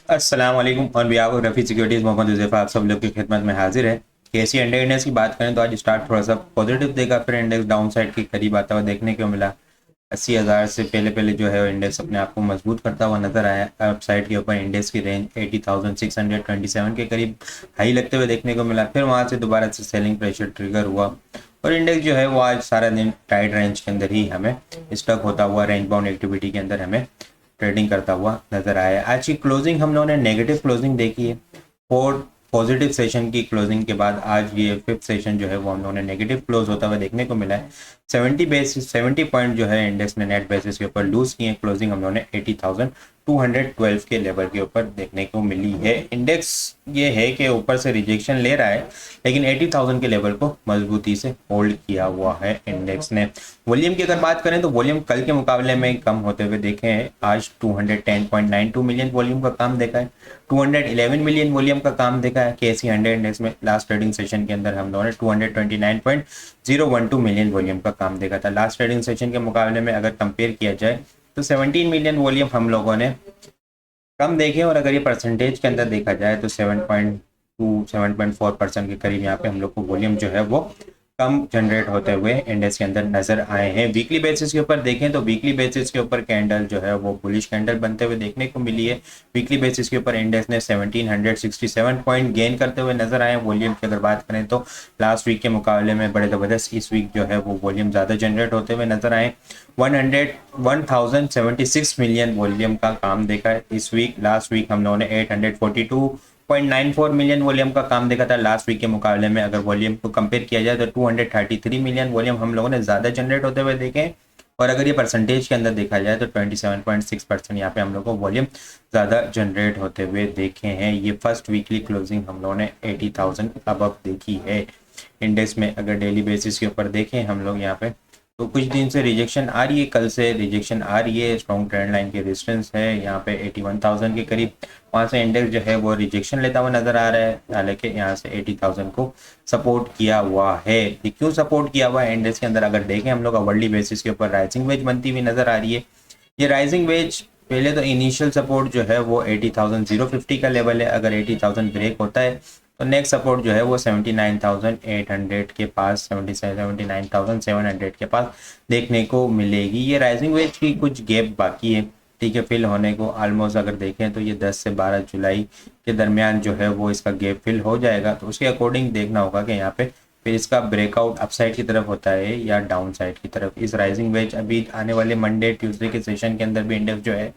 अस्सलाम वालेकुम और behalf of Rafi securities Mohammad Huzaifa आप सब लोग की खिदमत में हाजिर है। केसी इंडिया इंडेक्स की बात करें तो आज स्टार्ट थोड़ा सा पॉजिटिव देगा, फिर इंडेक्स डाउन साइड के करीब आता हुआ देखने को मिला। 80,000 से पहले पहले जो है इंडेक्स अपने आप को मजबूत करता हुआ नजर आया। अप साइड के ऊपर इंडेक्स की रेंज 80,627 के करीब हाई लगते हुए देखने को मिला। फिर वहाँ से दोबारा से सेलिंग प्रेशर ट्रिगर हुआ और इंडेक्स जो है वो आज सारा दिन टाइट रेंज के अंदर ही हमें स्टक होता हुआ रेंज बाउंड एक्टिविटी के अंदर हमें ट्रेडिंग करता हुआ नजर आया। आज की क्लोजिंग हम लोगों ने नेगेटिव क्लोजिंग देखी है। फोर पॉजिटिव सेशन की क्लोजिंग के बाद आज ये फिफ्थ सेशन जो है वो हम लोगों ने नेगेटिव क्लोज होता हुआ देखने को मिला है। 70 पॉइंट जो है इंडेक्स ने नेट बेसिस के ऊपर लूज किए। क्लोजिंग हम लोगों ने 80,212 के लेवल के ऊपर देखने को मिली है। इंडेक्स ये है कि ऊपर से रिजेक्शन ले रहा है, लेकिन 80,000 के लेवल को मजबूती से होल्ड किया हुआ है इंडेक्स ने। वॉल्यूम की अगर बात करें तो वॉल्यूम कल के मुकाबले में कम होते हुए देखे हैं। आज 210.92 मिलियन वॉल्यूम का काम देखा है, 211 मिलियन वॉल्यूम का काम देखा है। केसी 100 इंडेक्स में लास्ट ट्रेडिंग सेशन के अंदर हम लोगों ने 229.012 मिलियन वॉल्यूम का काम देखा था। लास्ट ट्रेडिंग सेशन के मुकाबले में अगर कंपेयर किया जाए तो 17 मिलियन वॉल्यूम हम लोगों ने कम देखे, और अगर ये परसेंटेज के अंदर देखा जाए तो 7.4% के करीब यहाँ पे हम लोग को वॉल्यूम जो है वो कम जनरेट होते हुए इंडेक्स के अंदर नजर आए हैं। वीकली बेसिस के ऊपर देखें तो वीकली बेसिस के ऊपर कैंडल जो है वो बुलिश कैंडल बनते हुए देखने को मिली है। वीकली बेसिस के ऊपर इंडेक्स ने 1767 पॉइंट गेन करते हुए नजर आए। वॉल्यूम की अगर बात करें तो लास्ट वीक के मुकाबले में बड़े ज़बरदस्त इस वीक जो है वो वॉल्यूम ज़्यादा जनरेट होते हुए नजर आए। 1076 मिलियन वॉल्यूम का काम देखा है इस वीक। लास्ट वीक हम लोगों ने 842.94 मिलियन वॉल्यूम का काम देखा था। लास्ट वीक के मुकाबले में अगर वॉल्यूम को कंपेयर किया जाए तो 233 मिलियन वॉल्यूम हम लोगों ने ज़्यादा जनरेट होते हुए देखे। और अगर ये परसेंटेज के अंदर देखा जाए तो 27.6% यहाँ पे हम लोग को वॉल्यूम ज़्यादा जनरेट होते हुए देखे हैं। ये फर्स्ट वीकली क्लोजिंग हम लोगों ने 80,000 अबव देखी है। इंडेक्स में अगर डेली बेसिस के ऊपर देखें हम लोग यहाँ पे तो कुछ दिन से रिजेक्शन आ रही है, कल से रिजेक्शन आ रही है। स्ट्रॉन्ग ट्रेंड लाइन की रेजिस्टेंस है यहाँ पे 81,000 के करीब। वहाँ से इंडेक्स जो है वो रिजेक्शन लेता हुआ नजर आ रहा है, हालांकि यहाँ से 80,000 को सपोर्ट किया हुआ है। ये क्यों सपोर्ट किया हुआ है इंडेक्स के अंदर अगर देखें हम लोग अवर्ली बेसिस के ऊपर राइजिंग वेज बनती हुई नजर आ रही है। ये राइजिंग वेज पहले तो इनिशियल सपोर्ट जो है वो 80,050 का लेवल है। अगर 80,000 ब्रेक होता है तो नेक्स्ट सपोर्ट जो है वो 79,800 के पास, 79,700 के पास देखने को मिलेगी। ये राइजिंग वेज की कुछ गैप बाकी है, ठीक है, फिल होने को। ऑलमोस्ट अगर देखें तो ये 10 से 12 जुलाई के दरमियान जो है वो इसका गैप फिल हो जाएगा। तो उसके अकॉर्डिंग देखना होगा कि यहाँ पे फिर इसका ब्रेकआउट अपसाइड की तरफ होता है या डाउन साइड की तरफ। इस राइजिंग वेज अभी आने वाले मंडे ट्यूसडे के सेशन के अंदर भी इंडेक्स जो है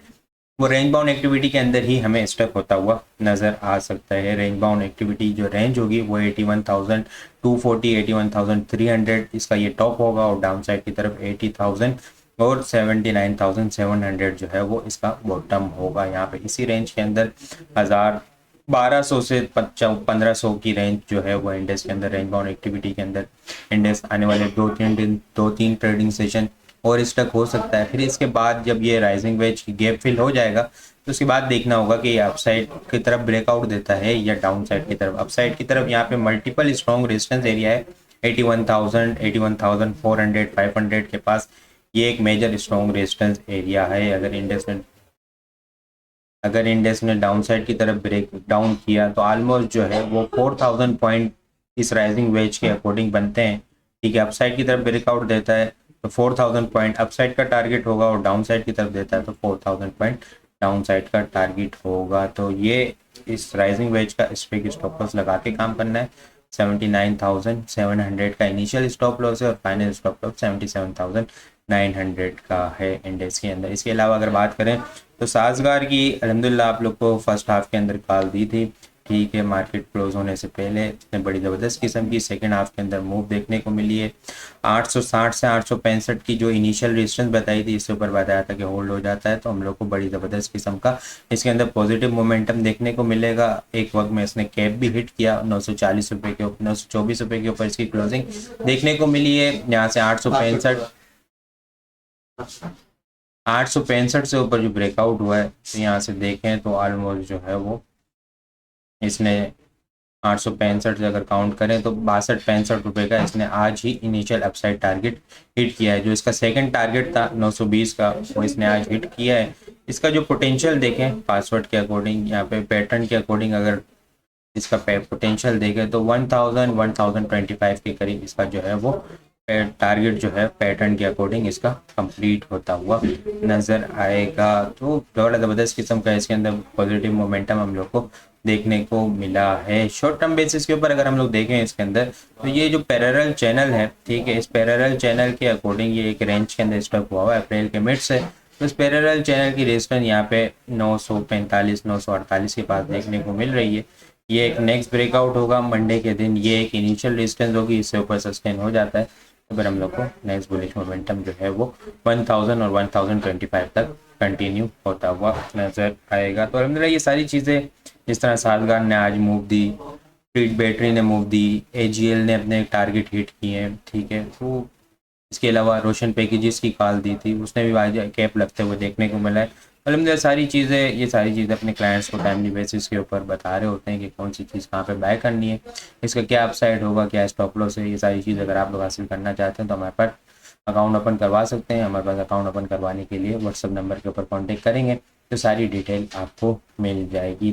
वो रेंज बाउंड एक्टिविटी के अंदर ही हमें स्टक होता हुआ नजर आ सकता है। रेंज बाउंड एक्टिविटी जो रेंज होगी वो 81,240 81,300 इसका ये टॉप होगा, और डाउन साइड की तरफ 80,000 और 79,700 जो है वो इसका बॉटम होगा। यहाँ पे इसी रेंज के अंदर 1200 से 1500 की रेंज जो है वो इंडेक्स के अंदर रेंज बाउंड एक्टिविटी के अंदर इंडेक्स आने वाले 2-3 ट्रेडिंग सेशन और स्टक हो सकता है। फिर इसके बाद जब ये राइजिंग वेज की गैप फिल हो जाएगा तो उसके बाद देखना होगा कि ये अपसाइड की तरफ ब्रेकआउट देता है या डाउन साइड की तरफ। अपसाइड की तरफ यहाँ पे मल्टीपल स्ट्रॉन्ग रेजिस्टेंस एरिया है 81,000 81,400 500 के पास। ये एक मेजर स्ट्रॉन्ग रेजिस्टेंस एरिया है। अगर इंडेक्स ने डाउन साइड की तरफ ब्रेक डाउन किया तो ऑलमोस्ट जो है वो 4,000 पॉइंट इस राइजिंग वेज के अकॉर्डिंग बनते हैं, ठीक है। अपसाइड की तरफ ब्रेकआउट देता है तो 4,000 पॉइंट अपसाइड का टारगेट होगा, और डाउन साइड की तरफ देता है तो 4,000 पॉइंट डाउन साइड का टारगेट होगा। तो ये इस राइजिंग वेज का इस पे स्टॉप लॉस लगा के काम करना है। 79,700 का इनिशियल स्टॉप लॉस है और फाइनल स्टॉप लॉस 77,900 का है इंडेक्स के अंदर। इसके अलावा अगर बात करें तो साजगार की अल्हम्दुलिल्लाह आप लोग को फर्स्ट हाफ के अंदर कॉल दी थी, ठीक है। मार्केट क्लोज होने से पहले इसने बड़ी ज़बरदस्त किस्म की सेकंड हाफ के अंदर मूव देखने को मिली है। 860 से 865 की जो इनिशियल रेजिस्टेंस बताई थी इसके ऊपर बताया था कि होल्ड हो जाता है तो हम लोग को बड़ी ज़बरदस्त किस्म का इसके अंदर पॉजिटिव मोमेंटम देखने को मिलेगा। एक वक्त में इसने कैप भी हिट किया 940 रुपये के ऊपर, 924 रुपये के ऊपर इसकी क्लोजिंग देखने को मिली है। यहाँ से 865 से ऊपर जो ब्रेकआउट हुआ है तो यहाँ से देखें तो ऑलमोस्ट जो है वो इसने 865 से अगर काउंट करें तो 62-65 रुपये का इसने आज ही इनिशियल अपसाइड टारगेट हिट किया है। जो इसका सेकंड टारगेट था 920 का, वो इसने आज हिट किया है। इसका जो पोटेंशियल देखें पासवर्ड के अकॉर्डिंग, यहाँ पे पैटर्न के अकॉर्डिंग अगर इसका पोटेंशियल देखें तो 1025 के करीब इसका जो है वो टारगेट जो है पैटर्न के अकॉर्डिंग इसका कंप्लीट होता हुआ नज़र आएगा। तो बड़ा ज़बरदस्त किस्म का इसके अंदर पॉजिटिव मोमेंटम हम लोग को देखने को मिला है। शॉर्ट टर्म बेसिस के ऊपर अगर हम लोग देखें इसके अंदर तो ये जो पैरेलल चैनल है, ठीक है, इस पैरेलल चैनल के अकॉर्डिंग ये एक रेंज के अंदर स्टॉक हुआ है अप्रैल के मिड से। तो इस पैरेलल चैनल की रेजिस्टेंस यहाँ पे 945 948 के पास देखने को मिल रही है। ये एक नेक्स्ट ब्रेकआउट होगा मंडे के दिन, ये एक इनिशियल रेजिस्टेंस होगी, इससे ऊपर सस्टेन हो जाता है तो फिर हम लोग को नेक्स्ट बुलिश मोमेंटम जो है वो 1000 और 1025 तक कंटिन्यू होता हुआ नज़र आएगा। तो अल्हम्दुलिल्लाह ये सारी चीज़ें, जिस तरह सालगान ने आज मूव दी, फ्लीट बैटरी ने मूव दी, AGL ने अपने टारगेट हिट किए हैं, ठीक है। तो इसके अलावा रोशन पैकेजेस की कॉल दी थी, उसने भी आज कैप लगते हुए देखने को मिला है। अल्हम्दुलिल्लाह सारी चीज़ें अपने क्लाइंट्स को टाइमली बेसिस के ऊपर बता रहे होते हैं कि कौन सी चीज़ कहाँ पे बाय करनी है, इसका क्या अपसाइड होगा, क्या स्टॉप लॉस है। ये सारी चीज़ अगर आप लोग हासिल करना चाहते हैं तो हमारे पास अकाउंट ओपन करवा सकते हैं। हमारे पास अकाउंट ओपन करवाने के लिए व्हाट्सअप नंबर के ऊपर कॉन्टेक्ट करेंगे तो सारी डिटेल आपको मिल जाएगी।